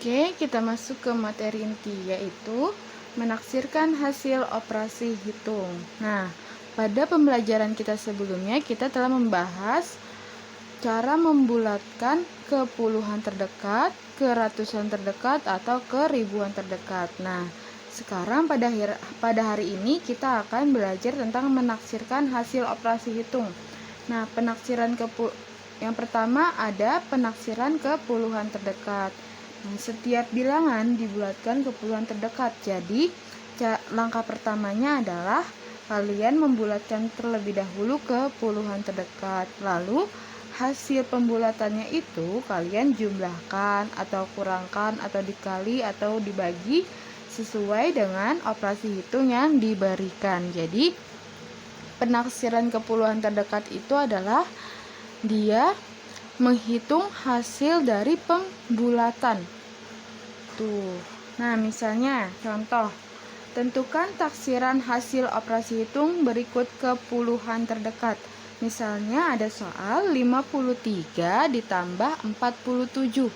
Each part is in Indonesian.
Oke, kita masuk ke materi inti, yaitu menaksirkan hasil operasi hitung. Nah, pada pembelajaran kita sebelumnya, kita telah membahas cara membulatkan ke puluhan terdekat, ke ratusan terdekat, atau ke ribuan terdekat. Nah, sekarang pada hari ini kita akan belajar tentang menaksirkan hasil operasi hitung. Nah, yang pertama ada penaksiran ke puluhan terdekat. Nah, setiap bilangan dibulatkan ke puluhan terdekat. Jadi, langkah pertamanya adalah kalian membulatkan terlebih dahulu ke puluhan terdekat. Lalu, hasil pembulatannya itu kalian jumlahkan atau kurangkan atau dikali atau dibagi sesuai dengan operasi hitung yang diberikan. Jadi, penaksiran ke puluhan terdekat itu adalah dia menghitung hasil dari pembulatan. Tuh. Nah, misalnya contoh, tentukan taksiran hasil operasi hitung berikut ke puluhan terdekat. Misalnya ada soal 53 ditambah 47.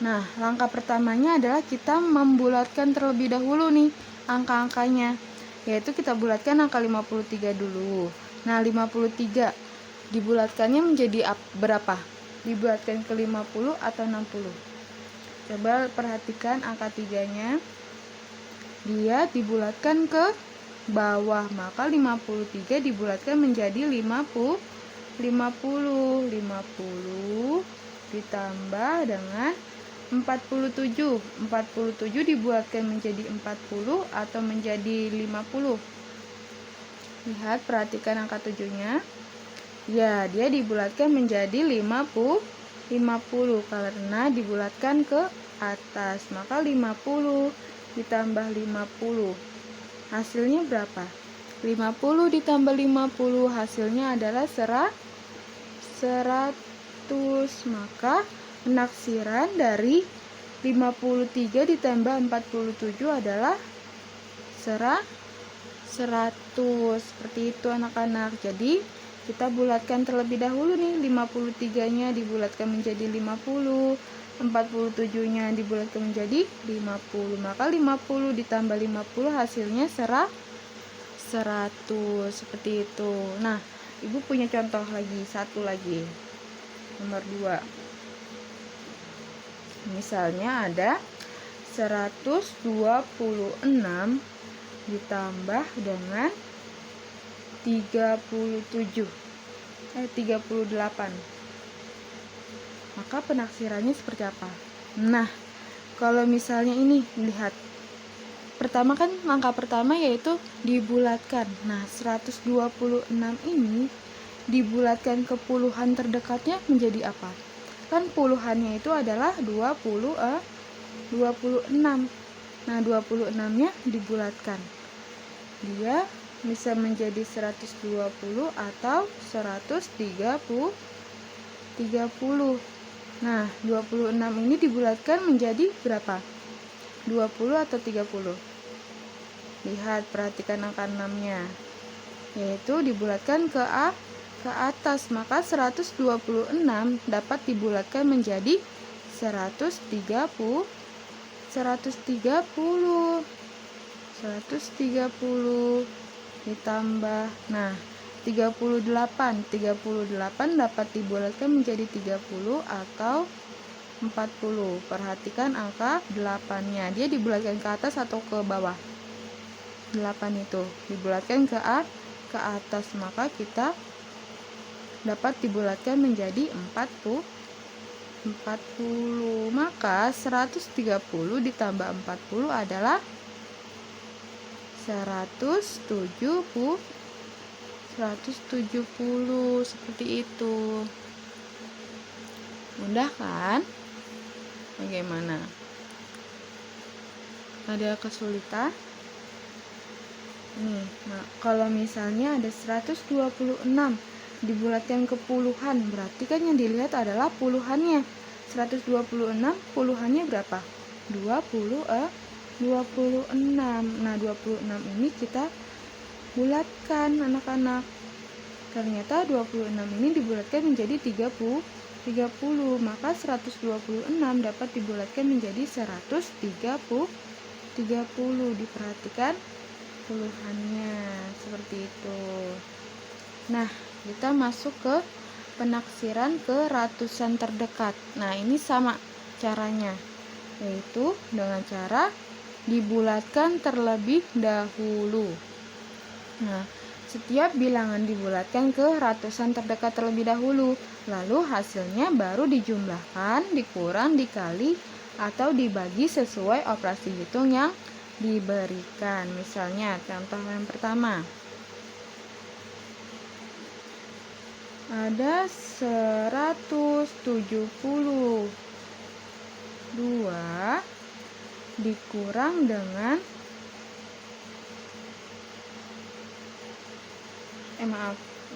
Nah, langkah pertamanya adalah kita membulatkan terlebih dahulu nih angka-angkanya. Yaitu kita bulatkan angka 53 dulu. Nah, 53 dibulatkannya menjadi berapa? Dibulatkan ke 50 atau 60? Coba perhatikan angka 3-nya. Dia dibulatkan ke bawah, maka 53 dibulatkan menjadi 50 ditambah dengan 47 dibulatkan menjadi 40 atau menjadi 50. Lihat, perhatikan angka 7-nya. Ya, dia dibulatkan menjadi 50 karena dibulatkan ke atas, maka 50 ditambah 50 hasilnya berapa? 50 ditambah 50 hasilnya adalah 100. Maka penaksiran dari 53 ditambah 47 adalah 100. Seperti itu anak-anak. Jadi kita bulatkan terlebih dahulu nih, 53-nya dibulatkan menjadi 50, 47-nya dibulatkan menjadi 50. Maka 50 ditambah 50 hasilnya 100. Seperti itu. Nah, Ibu punya contoh lagi, satu lagi. Nomor 2. Misalnya ada 126 ditambah dengan 38. Maka penaksirannya seperti apa? Nah, kalau misalnya ini lihat. Pertama kan langkah pertama yaitu dibulatkan. Nah, 126 ini dibulatkan ke puluhan terdekatnya menjadi apa? Kan puluhannya itu adalah 26. Nah, 26-nya dibulatkan. Dia bisa menjadi 120 atau 130. Nah, 26 ini dibulatkan menjadi berapa? 20 atau 30? Lihat, perhatikan angka 6-nya. Yaitu dibulatkan ke atas, maka 126 dapat dibulatkan menjadi 130 ditambah, nah 38 dapat dibulatkan menjadi 30 atau 40. Perhatikan angka 8-nya, dia dibulatkan ke atas atau ke bawah? 8 itu dibulatkan ke atas, maka kita dapat dibulatkan menjadi 40. Maka 130 ditambah 40 adalah 170. Seperti itu. Mudah kan? Bagaimana? Ada kesulitan? Nih, nah, kalau misalnya ada 126 dibulatkan ke puluhan, berarti kan yang dilihat adalah puluhannya. 126 puluhannya berapa? 26. Nah, 26 ini kita bulatkan anak-anak. Ternyata 26 ini dibulatkan menjadi 30. maka 126 dapat dibulatkan menjadi 130. Diperhatikan puluhannya seperti itu. Nah, kita masuk ke penaksiran ke ratusan terdekat. Nah, ini sama caranya, yaitu dengan cara dibulatkan terlebih dahulu. Nah, setiap bilangan dibulatkan ke ratusan terdekat terlebih dahulu, lalu hasilnya baru dijumlahkan, dikurang, dikali, atau dibagi sesuai operasi hitung yang diberikan. Misalnya, contoh yang pertama. Ada 172 dikurang dengan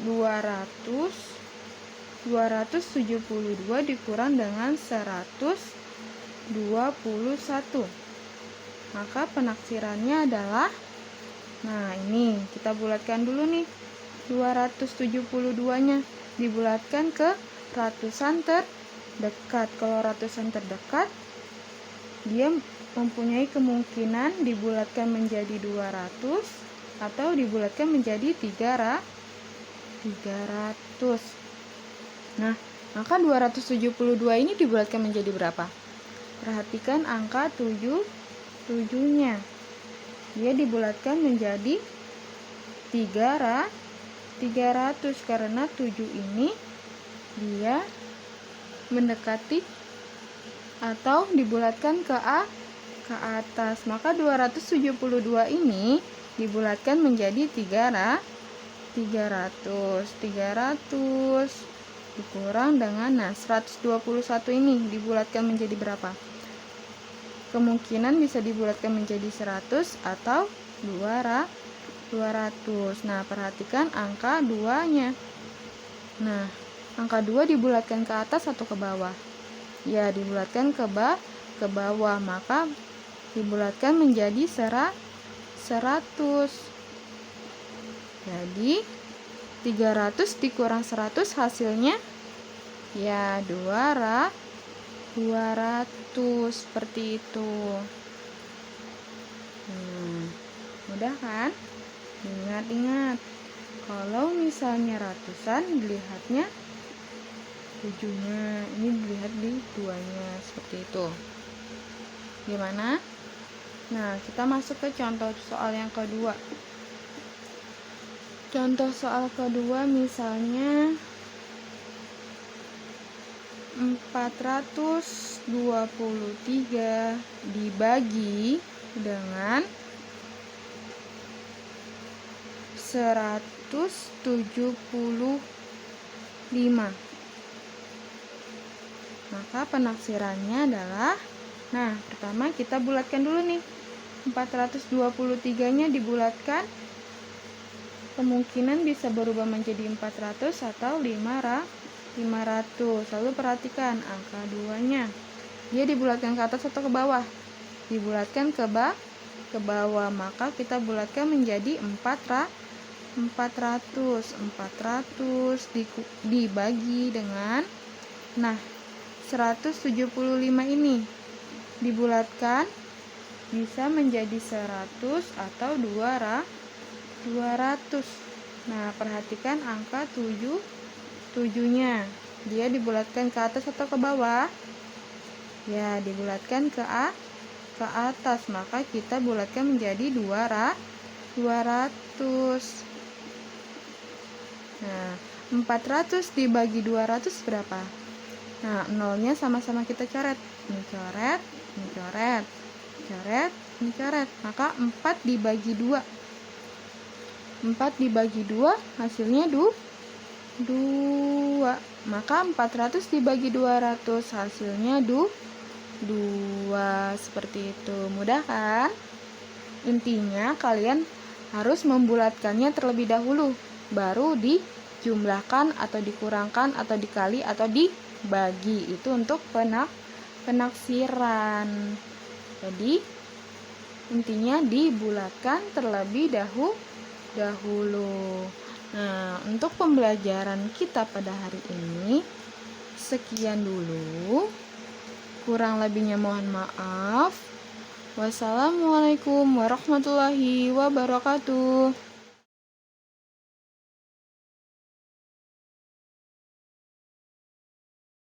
272 dikurang dengan 121. Maka penaksirannya adalah, nah ini kita bulatkan dulu nih, 272-nya dibulatkan ke ratusan terdekat. Kalau ratusan terdekat, dia mempunyai kemungkinan dibulatkan menjadi 200 atau dibulatkan menjadi 300. Nah, maka 272 ini dibulatkan menjadi berapa? Perhatikan angka 7-nya. Dia dibulatkan menjadi 300 karena 7 ini dia mendekati atau dibulatkan ke atas. Maka 272 ini dibulatkan menjadi 300 dikurang dengan 121 ini dibulatkan menjadi berapa? Kemungkinan bisa dibulatkan menjadi 100 atau 200. Nah, perhatikan angka 2-nya. Nah, angka 2 dibulatkan ke atas atau ke bawah? Ya, dibulatkan ke bawah, maka dibulatkan menjadi 100. Jadi 300 dikurang 100 hasilnya ya 200, seperti itu. Mudah kan? Ingat, kalau misalnya ratusan dilihatnya 7-nya, ini dilihat di 2-nya, seperti itu. Gimana? Nah, kita masuk ke contoh soal yang kedua. Contoh soal kedua misalnya 423 dibagi dengan 175. Maka penaksirannya adalah, nah pertama kita bulatkan dulu nih, 423-nya dibulatkan, kemungkinan bisa berubah menjadi 400 atau 500. Lalu perhatikan angka 2-nya. Dia dibulatkan ke atas atau ke bawah? Dibulatkan ke bawah, maka kita bulatkan menjadi 400. 400 dibagi dengan, nah 175 ini dibulatkan bisa menjadi 100 atau 200. Nah, perhatikan angka 7-nya. Dia dibulatkan ke atas atau ke bawah? Ya, dibulatkan ke atas, maka kita bulatkan menjadi 200. Nah, 400 dibagi 200 berapa? Nah, nolnya sama-sama kita coret. Ini coret, ini coret, coret, ini coret. Maka 4 dibagi 2. 4 dibagi 2 hasilnya 2. Maka 400 dibagi 200 hasilnya 2. Seperti itu. Mudah kan? Intinya kalian harus membulatkannya terlebih dahulu, baru dijumlahkan atau dikurangkan atau dikali atau dibagi. Itu untuk penaksiran. Jadi intinya dibulatkan terlebih dahulu. Nah, untuk pembelajaran kita pada hari ini Sekian dulu. Kurang lebihnya mohon maaf. Wassalamualaikum warahmatullahi wabarakatuh.